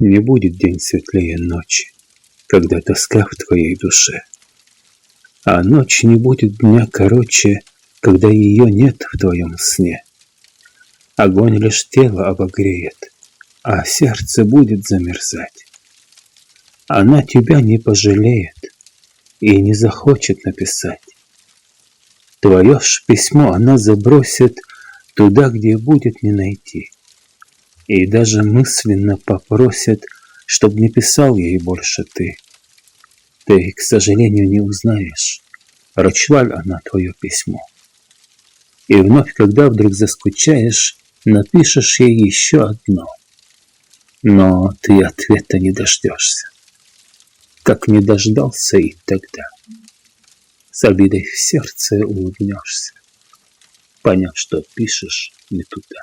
Не будет день светлее ночи, когда тоска в твоей душе. А ночь не будет дня короче, когда ее нет в твоем сне. Огонь лишь тело обогреет, а сердце будет замерзать. Она тебя не пожалеет и не захочет написать. Твое ж письмо она забросит туда, где будет не найти. И даже мысленно попросит, чтоб не писал ей больше ты. Ты, к сожалению, не узнаешь, прочла ли она твое письмо. И вновь, когда вдруг заскучаешь, напишешь ей еще одно. Но ты ответа не дождешься, как не дождался и тогда. С обидой в сердце улыбнешься, поняв, что пишешь не туда.